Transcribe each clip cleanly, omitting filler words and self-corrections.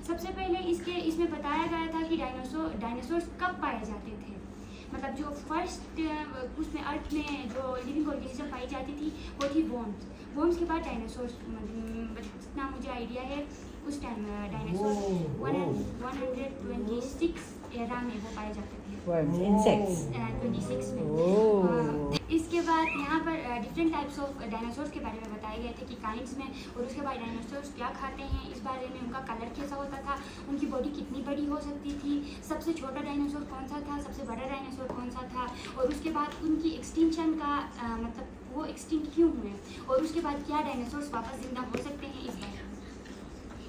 सबसे पहले इसमें बताया गया था कि डायनासोर्स कब पाए जाते थे। मतलब जो फर्स्ट उसमें अर्थ में जो लिविंग ऑर्गेनिज्म पाई जाती थी वो थी वॉर्म्स के बाद डायनासोर्स। जितना मुझे आइडिया है उस टाइम डायनासोर 126 एरा में वो पाए जाते थे। इंसेक्ट्स 26 में। इसके बाद यहाँ पर डिफरेंट टाइप्स ऑफ डायनासोर्स के बारे में बताए गए थे कि काइंड्स में, और उसके बाद डायनासोर्स क्या खाते हैं इस बारे में, उनका कलर कैसा होता था, उनकी बॉडी कितनी बड़ी हो सकती थी, सबसे छोटा डायनासोर कौन सा था, सबसे बड़ा डायनासोर कौन सा था, और उसके बाद उनकी एक्सटिंक्शन का मतलब वो एक्सटिंक्ट क्यों हुए, और उसके बाद क्या डायनासोर्स वापस जिंदा हो सकते हैं इस बारे में।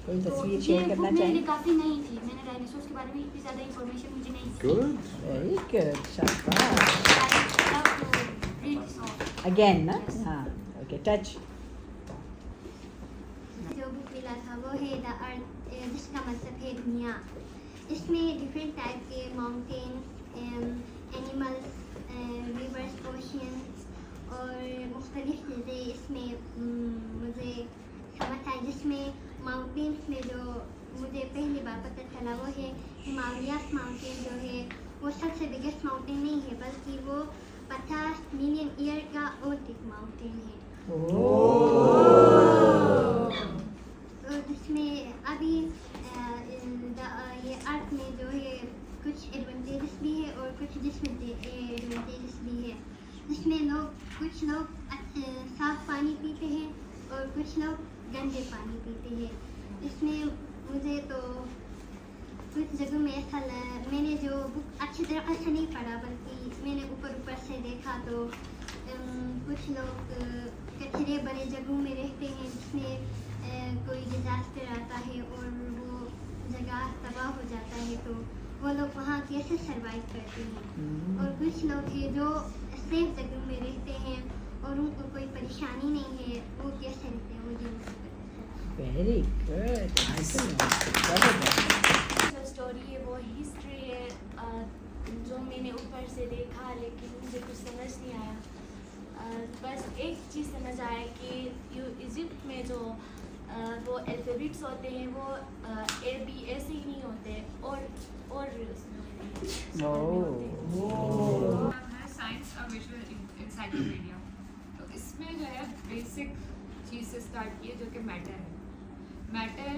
कोई तो तस्वीर ये शेयर बुक करना मेरे लिए चाहिए? काफ़ी नई थी, मैंने डायनासोर्स के बारे में इतनी ज़्यादा इंफॉर्मेशन मुझे नहीं थी। Good. वेरी गुड, शाबाश। अगेन ना? हाँ, ओके, टच। जो बुक मिला था वो है द अर्थ, जिसका मतलब है दुनिया। इसमें डिफरेंट टाइप के माउंटेन, एनिमल्स, रिवर्स, ओशियंस और मुख्तलिफ चीज़ें इसमें मुझे समझ आई। जिसमें माउंटेन्स में जो मुझे पहली बार पता चला वो है हिमालयास माउंटेन। जो है वो सबसे बिगेस्ट माउंटेन नहीं है, बल्कि वो 50 मिलियन ईयर का ओल्ड एक माउंटेन है। तो जिसमें अभी ये अर्थ में जो है कुछ एडवांटेजेस भी है और कुछ डिसएडवांटेजेस भी है। जिसमें कुछ लोग साफ पानी पीते हैं और कुछ लोग गंदे पानी पीते हैं। इसमें मुझे तो कुछ जगहों में ऐसा मैंने जो बुक अच्छी तरह से नहीं पढ़ा, बल्कि मैंने ऊपर से देखा तो कुछ लोग कचरे भरे जगहों में रहते हैं, जिसमें कोई डिजास्टर आता है और वो जगह तबाह हो जाता है, तो वो लोग वहाँ कैसे सरवाइव करते हैं। और कुछ लोग हैं जो सेफ जगहों में रहते हैं और उनको कोई परेशानी नहीं है, वो कैसे रहते हैं, वो जीवन। Very good. जो स्टोरी है वो हिस्ट्री है, जो मैंने ऊपर से देखा लेकिन मुझे कुछ समझ नहीं आया। बस एक चीज़ समझ आया कि इजिप्ट में जो वो अल्फ़ाबेट्स होते हैं वो A-B ऐसे ही नहीं होते, और साइंस और विजुअल इंसाइक्लोपीडिया। तो इसमें जो है बेसिक चीज़ से स्टार्ट किए जो कि मैटर है। मैटर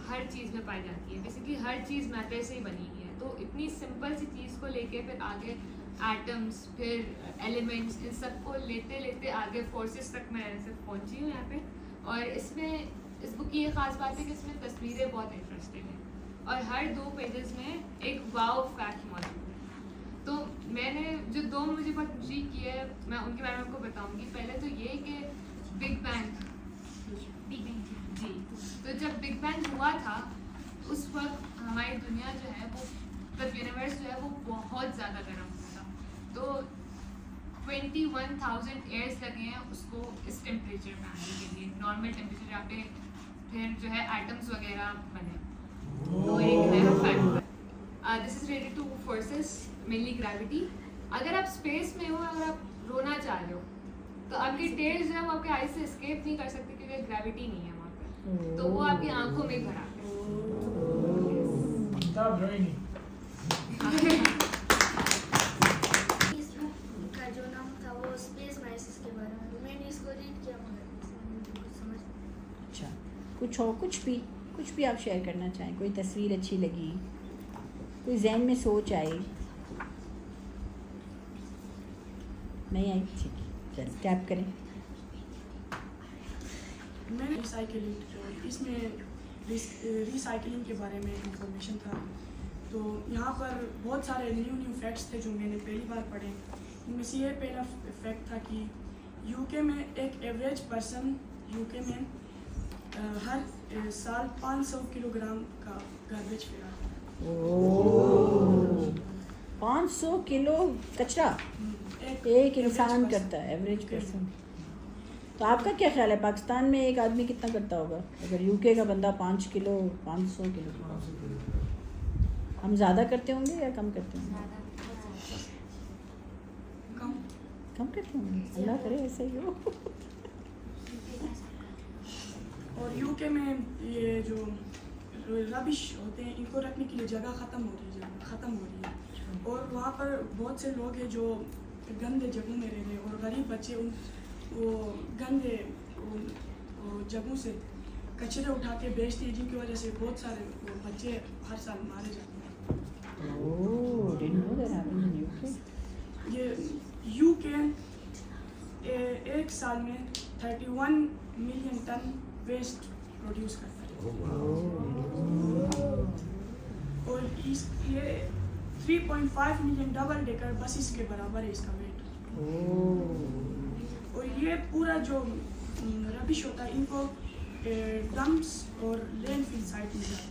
हर चीज़ में पाई जाती है, बेसिकली हर चीज़ मैटर से ही बनी हुई है। तो इतनी सिंपल सी चीज़ को लेके फिर आगे एटम्स, फिर एलिमेंट्स, इन सब को लेते लेते आगे फोर्सेस तक मैं ऐसे पहुंची हूँ यहाँ पे। और इसमें इस बुक की ये ख़ास बात है कि इसमें तस्वीरें बहुत इंटरेस्टिंग हैं और हर 2 पेजेस में एक वाव फैक्ट मौजूद है। तो मैंने जो 2 मुझे बहुत खुशी की है, मैं उनके बारे में आपको बताऊँगी। पहले तो ये कि बिग बैंग जी, तो जब बिग बैंग हुआ था उस वक्त हमारी दुनिया जो है वो, मतलब यूनिवर्स जो है वो बहुत ज़्यादा गर्म हुआ था। तो 21,000 ईयर्स लगे हैं उसको इस टेम्परेचर में आने के लिए, नॉर्मल टेम्परेचर जहाँ पे फिर जो है एटम्स वगैरह बने। तो एक है factor. This is related two forces, mainly gravity. अगर आप स्पेस में हो, अगर आप रोना चाह रहे हो तो आपकी टेल्स जो है वो आपके आई से एस्केप नहीं कर सकती क्योंकि ग्रेविटी नहीं है वहाँ पे, तो वो आपकी आंखों में भर आते हैं। इस बुक का जो नाम था वो स्पेस माइसिस के बारे में, मैंने इसको रीड किया मगर कुछ समझ। अच्छा, कुछ हो, कुछ भी आप शेयर करना चाहें? कोई तस्वीर अच्छी लगी, कोई जहन में सोच आई? नहीं आई? ठीक है, चल टैप करें। मैंने रिसाइकलिंग, इसमें रिसाइकलिंग के बारे में इंफॉर्मेशन था। तो यहाँ पर बहुत सारे न्यू फैक्ट्स थे जो मैंने पहली बार पढ़े। इनमें से ये पहला फैक्ट था कि यूके में एक एवरेज पर्सन यूके में हर साल 500 किलोग्राम का गार्बेज फैलाता है। 500 किलो कचरा एक इंसान करता है, एवरेज पर्सन। तो आपका क्या ख्याल है, पाकिस्तान में एक आदमी कितना करता होगा? अगर यूके का बंदा 500 किलो, हम ज़्यादा करते होंगे या कम करते होंगे? कम करते होंगे, अल्लाह करे ऐसे ही हो। और यूके में ये जो रबिश होते हैं इनको रखने के लिए जगह ख़त्म हो रही है और वहाँ पर बहुत से लोग हैं जो गंदे जगहों में रह रहे हैं और गरीब बच्चे उन वो गंदे जगहों से कचरे उठा के बेचते हैं, जिनकी वजह से बहुत सारे बच्चे हर साल मारे जाते हैं। Oh, didn't know that happened in UK. ये यूके एक साल में 31 मिलियन टन वेस्ट प्रोड्यूस करता है और ये 3.5 मिलियन डबल डेकर बसेस के बराबर है इसका वेट। और ये पूरा जो रबिश होता है इनको डंप्स और लैंडफिल साइट में जाते हैं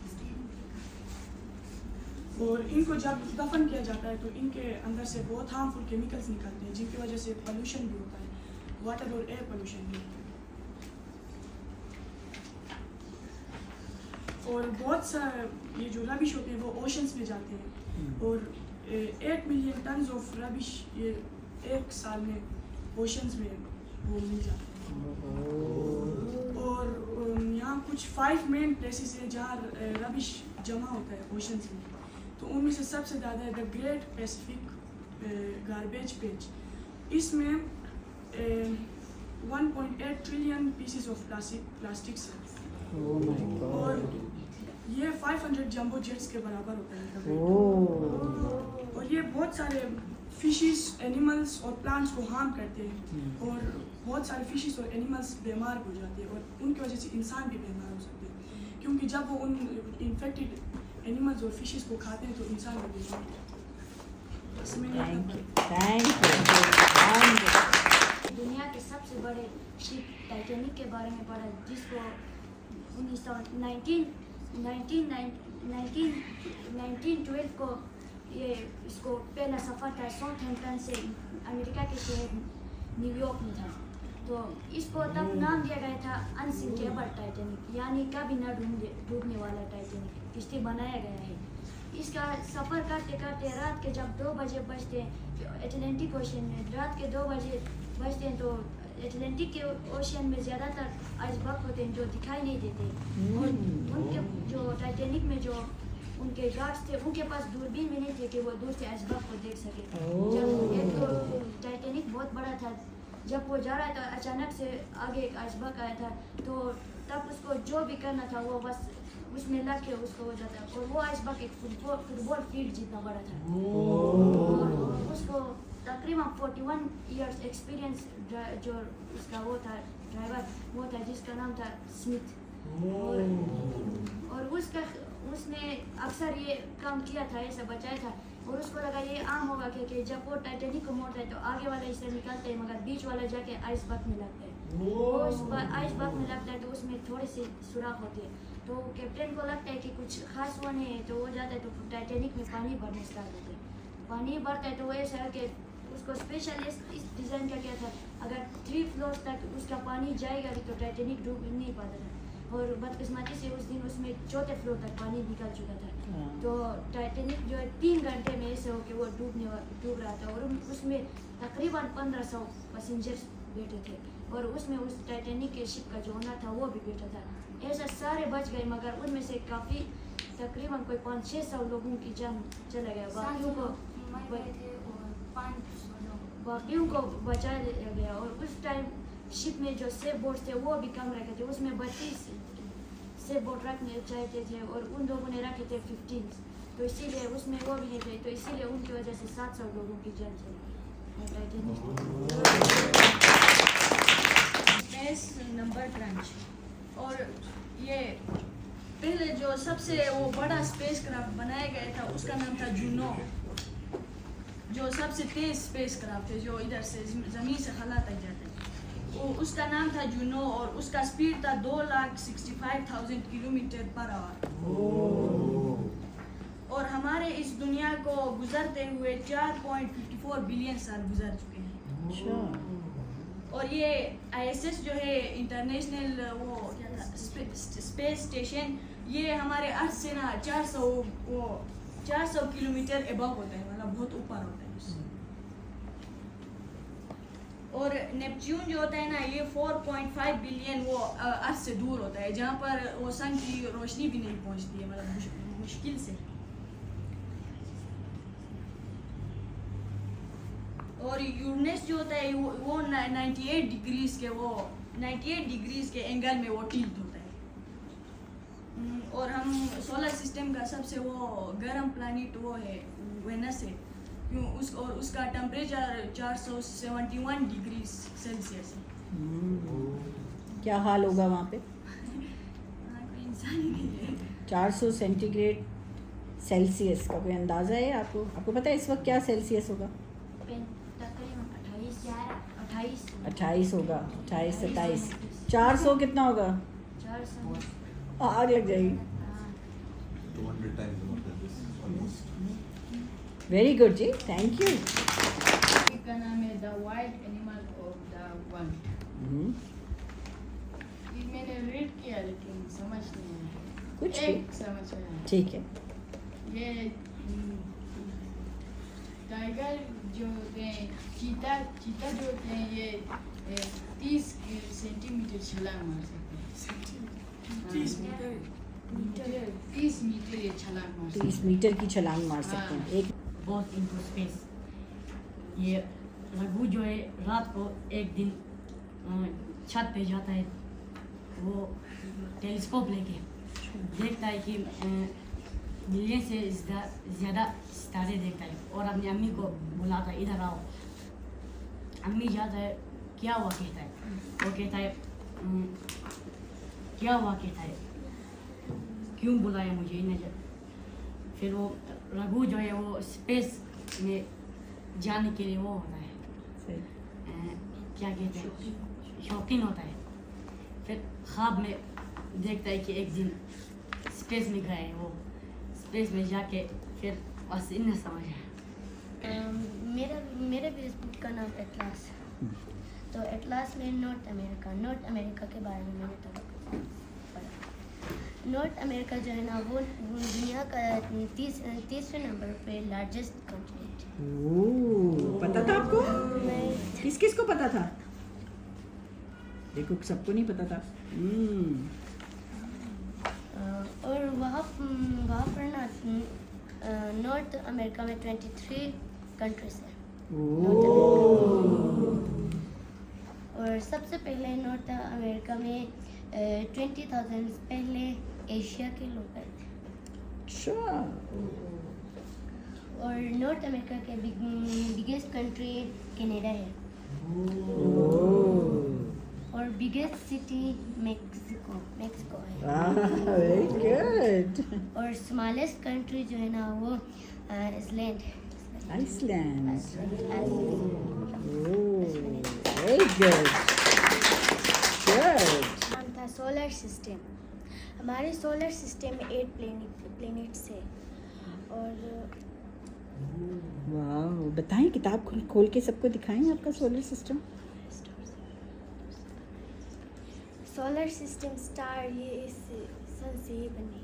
और इनको जब दफन किया जाता है तो इनके अंदर से बहुत हार्मफुल केमिकल्स निकलते हैं, जिनकी वजह से पोल्यूशन भी होता है, वाटर और एयर पोल्यूशन भी होता है। और बहुत सारे ये जो रबिश होते हैं वो ओशंस में जाते हैं और 8 मिलियन टन ऑफ रबिश ये एक साल में ओशंस में वो मिल जाते हैं। और यहाँ कुछ 5 मेन प्लेसेस हैं जहाँ रबिश जमा होता है ओशंस में, तो उनमें से सबसे ज़्यादा है the great Pacific garbage page. इसमें 1.8 ट्रिलियन पीसेस ऑफ प्लास्टिक्स हैं और ये 500 जंबो जेट्स के बराबर होता है और ये बहुत सारे फिशेस, एनिमल्स और प्लांट्स को हार्म करते हैं और बहुत सारे फिशेस और एनिमल्स बीमार हो जाते हैं और उनकी वजह से इंसान भी बीमार हो सकते हैं, क्योंकि जब वो उन इन्फेक्टेड एनिमल्स और फिशेस को खाते हैं तो इंसान भी बीमार होता है। दुनिया के सबसे बड़े शिप टाइटैनिक के बारे में पढ़ा, जिसको 1912 को ये इसको पहला सफ़र था साउथहैम्पटन से अमेरिका के शहर न्यूयॉर्क में था। तो इसको तब नाम दिया गया था अनसिंकेबल टाइटैनिक, यानी कभी न डूबने वाला टाइटैनिक किश्ती बनाया गया है। इसका सफ़र करते करते रात के जब 2 बजे बजते हैं एटलांटिक ओशन में, रात के 2 बजे बजते हैं तो एटलांटिक के ओशन में ज़्यादातर आइसबर्ग होते हैं जो दिखाई नहीं देते और उनके जो टाइटैनिक में जो उनके गार्ड्स थे उनके पास दूरबीन भी नहीं थे कि वो दूर से आइसबर्ग को देख सके। जब एक तो टाइटैनिक बहुत बड़ा था, जब वो जा रहा था अचानक से आगे एक आइसबर्ग आया था, तो तब उसको जो भी करना था वो बस उसमें लग के उसको हो जाता और वो आइसबर्ग एक फुटबॉल फील्ड जितना बड़ा था और उसको तकरीबन 41 इयर्स एक्सपीरियंस जो उसका वो था ड्राइवर वो था जिसका नाम था स्मिथ और उसने अक्सर ये काम किया था, ऐसा बचाया था और उसको लगा ये आम होगा कि जब वो टाइटैनिक को मोड़ता है तो आगे वाला इससे निकलता है मगर बीच वाला जाके आइसबर्ग में लगता है। वो आइसबर्ग में लगता है तो उसमें थोड़ी सी सुराख होती है, तो कैप्टन को लगता है कि कुछ खास हुआ नहीं है तो वो जाता है तो टाइटैनिक में पानी भरने स्टार्ट होता है। पानी भरता है तो वो ऐसा है कि उसको स्पेशल इस डिज़ाइन का क्या था, अगर 3 फ्लोर्स तक उसका पानी जाएगा भी तो टाइटैनिक डूब नहीं पाता था और बदकिस्मती से उस दिन उसमें 4थे फ्लोर तक पानी निकल चुका था। तो टाइटैनिक जो है 3 घंटे में ऐसे हो कि वो डूब रहा था और उसमें तकरीबन 1500 पैसेंजर्स बैठे थे और उसमें उस टाइटैनिक के शिप का जो ओनर था वो भी बैठा था। ऐसा सारे बच गए मगर उनमें से काफ़ी तकरीबन कोई 500-600 लोगों की जान चला गया, बाकियों को बचा लिया गया। और उस टाइम शिप में जो सेफ बोर्ड थे वो भी कम रखे थे, उसमें 32 सेफ बोर्ड रखने चाहते थे और उन लोगों ने रखे थे 15, तो इसीलिए उसमें वो भी नहीं थे, तो इसीलिए उनकी वजह से 700 लोगों की जान चली। स्पेस नंबर क्रंच, और ये पहले जो सबसे वो बड़ा स्पेस क्राफ्ट बनाया गया था उसका नाम था जूनो, जो सबसे तेज स्पेस क्राफ्ट है जो इधर से ज़मीन से खला तक जाता है, वो उसका नाम था जूनो और उसका स्पीड था 2,65,000 किलोमीटर पर आवर। और हमारे इस दुनिया को गुजरते हुए 4.54 बिलियन साल गुजर चुके हैं। और ये ISS जो है इंटरनेशनल वो क्या था स्पेस स्टेशन, ये हमारे अर्थ से ना 400 किलोमीटर एबव होता है, मतलब बहुत ऊपर होता है। और नेपच्यून जो होता है ना, ये 4.5 बिलियन वो अर्थ से दूर होता है, जहाँ पर वो सन की रोशनी भी नहीं पहुँचती है, मतलब मुश्किल से। और यूरेनस जो होता है वो 98 डिग्रीज के एंगल में वो टिल्ट होता है। और हम सोलर सिस्टम का सबसे वो गर्म प्लैनेट वो है वेनस है, क्यों उसका टेम्परेचर 471 डिग्री सेल्सियस है। क्या हाल होगा वहाँ पे? कोई इंसान ही नहीं है। 400 सेंटीग्रेड सेल्सियस का कोई अंदाज़ा है आपको? आपको पता है इस वक्त क्या सेल्सियस होगा? तकरीबन 28 28 होगा, 28 27। 400 कितना होगा? 400 आग लग जाएगी। 200 times more than this, almost. Very good ji, thank you. का नाम है the wild animal of the world. ये मैंने रीड किया लेकिन समझ नहीं आया। कुछ एक समझ आया। ठीक है। ये टाइगर जो होते हैं, चीता जो होते हैं, ये 30 सेंटीमीटर छलांग मार सकते हैं। 30 मीटर 30 मीटर ये छलांग मार सकते 30 मीटर की छलांग मार सकते हैं। एक बहुत इनटू स्पेस। ये रघु जो है रात को एक दिन छत पे जाता है, वो टेलीस्कोप लेके देखता है कि मिलियन से ज़्यादा सितारे देखता है, और अपनी अम्मी को बुलाता है, इधर आओ। अम्मी जाता है, क्या हुआ कहता है, वो कहता है क्या हुआ कहता है, क्यों बुलाया मुझे इन्हें। फिर वो रघु जो है वो स्पेस में जाने के लिए वो होता है, क्या कहते हैं, शौकीन होता है। फिर ख्वाब में देखता है कि एक दिन स्पेस में गए, वो स्पेस में जाके फिर बस इन्हें समझ आया। मेरे भी इस बुक का नाम एटलास है। तो एटलास में नॉर्थ अमेरिका के बारे में मैंने थोड़ा पढ़ा। नॉर्थ अमेरिका जो है ना, वो दुनिया का 30वें नंबर पे लार्जेस्ट कॉन्टिनेंट है। पता था आपको? मैं किस किस को पता था? देखो सबको नहीं पता था। और वहाँ पर ना नॉर्थ अमेरिका में 23 कंट्रीज है। और सबसे पहले नॉर्थ अमेरिका में 20,000 पहले एशिया के लोग आए थे। अच्छा। और नॉर्थ अमेरिका के बिगेस्ट कंट्री कनाडा है। और बिगेस्ट सिटी मेक्सिको है। Very good. और स्मॉलेस्ट कंट्री जो है ना, वो आइसलैंड है। आइसलैंड। Very good. नाम था सोलर सिस्टम। हमारे सोलर सिस्टम में 8 प्लैनेट्स है। और वाह, बताएं, किताब खोल के सबको दिखाएं आपका solar system. Solar system star ये इस सन से ही बने।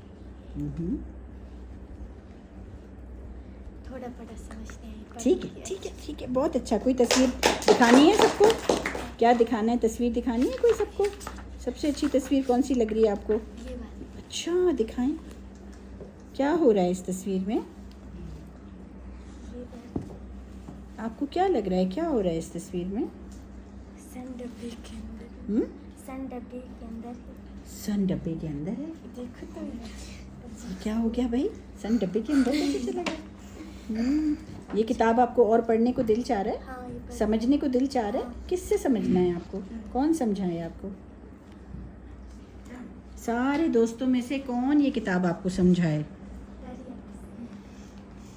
थोड़ा बड़ा समझते हैं। ठीक है, बहुत अच्छा। कोई तस्वीर दिखानी है सबको? क्या दिखाना है? तस्वीर दिखानी है कोई सबको? सबसे अच्छी तस्वीर कौन सी लग रही है आपको? ये वाली। अच्छा, दिखाएं क्या हो रहा है इस तस्वीर में। आपको क्या लग रहा है, क्या हो रहा है इस तस्वीर में? सन डब्बे के अंदर। सन डब्बे के अंदर है। सन डब्बे के अंदर है? देखो तो क्या हो गया भाई, सन डब्बे के अंदर कैसे चला गया? ये किताब आपको और पढ़ने को दिल चाह रहा है? हाँ, ये पर- समझने को दिल चाह रहा है? किससे समझना है आपको? कौन समझाए आपको? सारे दोस्तों में से कौन ये किताब आपको समझाए?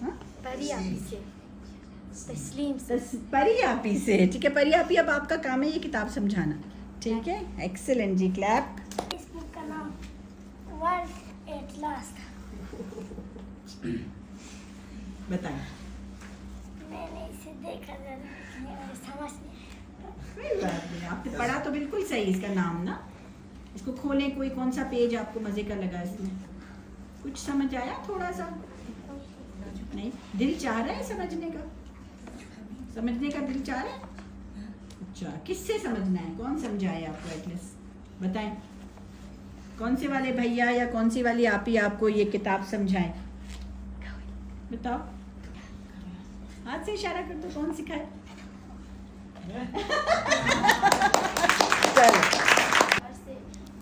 हाँ? परी आपी से तस्लीम से। परी आपी से। ठीक है परी आपी, अब आपका काम है ये किताब समझाना। ठीक है, एक्सेलेंट जी, क्लैप। इस बुक का नाम वर्ल्ड एटलास था। बताएं। मैंने इसे देखा जरा, मुझे समझ नहीं आया। कोई बात नहीं, आपने पढ़ा तो बिल्कुल सही इसका नाम ना। इसको खोलें, कोई कौन सा पेज आपको मज़े का लगा इसमें? कुछ समझ आया थोड़ा सा? नहीं, दिल चाह रहा है समझने का? समझने का दिल चाह रहा है? अच्छा, किससे समझना है? कौन समझाए आपको एटलीस्ट बताएं? कौन से वाले भैया या कौन सी वाली आपी आपको ये किताब समझाएं? बताओ, हाथ से इशारा कर दो, कौन सिखाए? चलो, से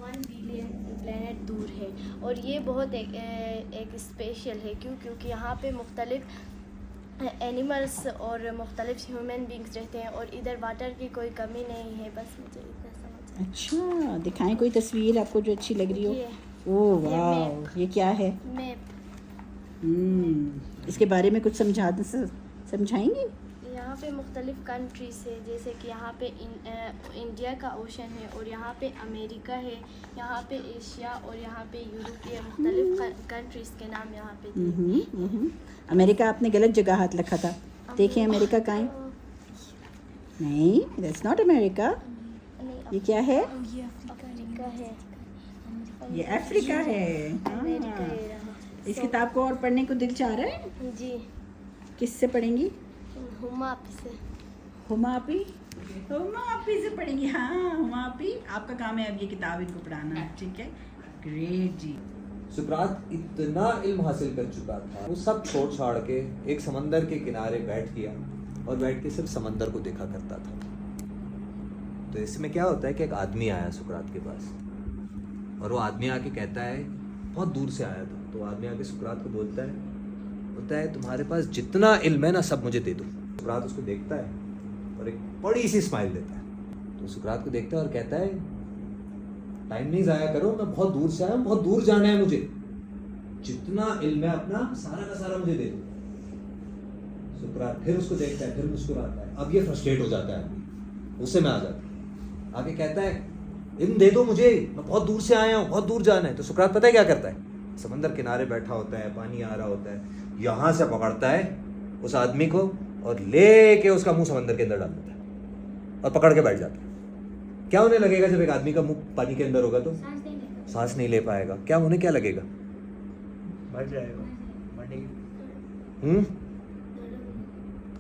1 बिलियन प्लेनेट दूर है और ये बहुत एक स्पेशल है। क्योंकि यहाँ पे मुख्तलिफ एनिमल्स और मुख्तलिफ ह्यूमन बींग्स रहते हैं और इधर वाटर की कोई कमी नहीं है। बस मुझे इतना समझ। अच्छा, दिखाएं कोई तस्वीर आपको जो अच्छी लग रही हो। ये ओह वाह, ये क्या है? मैप। इसके बारे में कुछ समझाएंगे? यहाँ पे मुख्तलिफ कंट्रीज है, जैसे कि यहाँ पे इंडिया का ओशन है और यहाँ पे अमेरिका है, यहाँ पे एशिया और यहाँ पे यूरोपीय मुख्तलिफ कंट्रीज के नाम यहाँ पे दिए। अमेरिका आपने गलत जगह हाथ रखा था। देखिए अमेरिका कहाँ है? नहीं, दैट्स नॉट अमेरिका। ये क्या है? अफ्रीका है। ये अफ्रीका है। अमेरिका हाँ। है यहाँ। इस किताब को और पढ़ने को दिल चाह रहा है? जी। किससे पढ़ेंगी? हुमा से। हुमा आपी से पढ़ेंगी। हाँ, हुमा आपी, आपका काम है अब ये किताब इनको पढ़ाना। ठीक है, ग्रेट जी। सुकरात इतना इल्म हासिल कर चुका था, वो सब छोड़ छाड़ के एक समंदर के किनारे बैठ गया और बैठ के सिर्फ समंदर को देखा करता था। तो इसमें क्या होता है कि एक आदमी आया सुकरात के पास और वो आदमी आके कहता है, बहुत दूर से आया था, तो आदमी आके सुकरात को बोलता है तुम्हारे पास जितना इल्म है ना सब मुझे दे दो। सुकरात उसको देखता है और एक बड़ी सी स्माइल देता है। तो सुकरात को देखता है और कहता है, टाइम नहीं ज़ाया करो, मैं बहुत दूर से आया हूँ, बहुत दूर जाना है मुझे, जितना इल्म है अपना सारा का सारा मुझे दे दो। सुकरात फिर उसको देखता है, फिर मुस्कुराता है। अब ये फ्रस्ट्रेट हो जाता है, गुस्से में आ जाता है, आगे कहता है, इल्म दे दो मुझे, मैं बहुत दूर से आया हूँ, बहुत दूर जाना है। तो सुकरात पता है क्या करता है? समंदर किनारे बैठा होता है, पानी आ रहा होता है, यहाँ से पकड़ता है उस आदमी को और लेके उसका मुंह समंदर के अंदर डाल देता है और पकड़ के बैठ जाता है। क्या होने लगेगा जब एक आदमी का मुंह पानी के अंदर होगा? तो सांस नहीं ले पाएगा। क्या होने क्या लगेगा? मर जाएगा,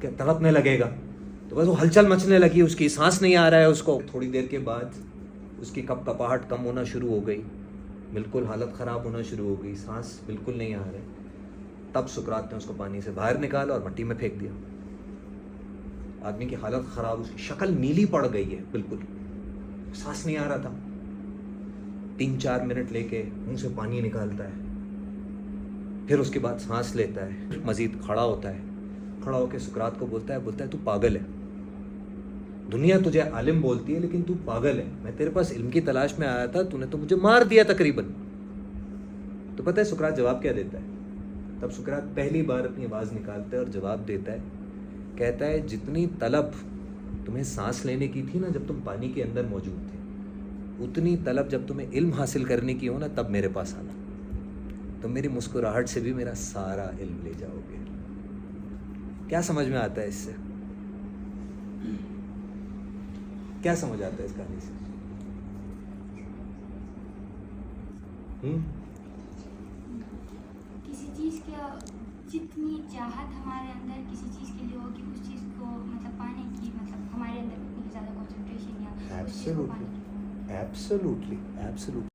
क्या तड़पने लगेगा। तो बस वो हलचल मचने लगी, उसकी सांस नहीं आ रहा है उसको। थोड़ी देर के बाद उसकी कपकपाहट कम होना शुरू हो गई, बिल्कुल हालत ख़राब होना शुरू हो गई, सांस बिल्कुल नहीं आ रहे। तब सुकरात ने उसको पानी से बाहर निकाला और मिट्टी में फेंक दिया। आदमी की हालत ख़राब, उसकी शक्ल नीली पड़ गई है, बिल्कुल सांस नहीं आ रहा था। 3-4 मिनट लेके मुंह से पानी निकालता है, फिर उसके बाद सांस लेता है, मज़ीद खड़ा होता है। खड़ा होकर सुकरात को बोलता है तू पागल है, दुनिया तुझे आलिम बोलती है लेकिन तू पागल है। मैं तेरे पास इल्म की तलाश में आया था, तूने तो मुझे मार दिया तकरीबन। तो पता है सुकरात जवाब क्या देता है? तब सुकरात पहली बार अपनी आवाज़ निकालता है और जवाब देता है, कहता है, जितनी तलब तुम्हें सांस लेने की थी ना जब तुम पानी के अंदर मौजूद थे, उतनी तलब जब तुम्हें इल्म हासिल करने की हो ना तब मेरे पास आना, तो मेरी मुस्कुराहट से भी मेरा सारा इल्म ले जाओगे। क्या समझ में आता है इससे? क्या समझ आता है इस कहानी से? किसी चीज़ का जितनी चाहत हमारे अंदर किसी चीज़ के लिए होगी, उस चीज़ को मतलब पाने की, मतलब हमारे अंदर उतनी ज़्यादा कंसंट्रेशन या उस चीज़ को पाने की। एब्सोल्युटली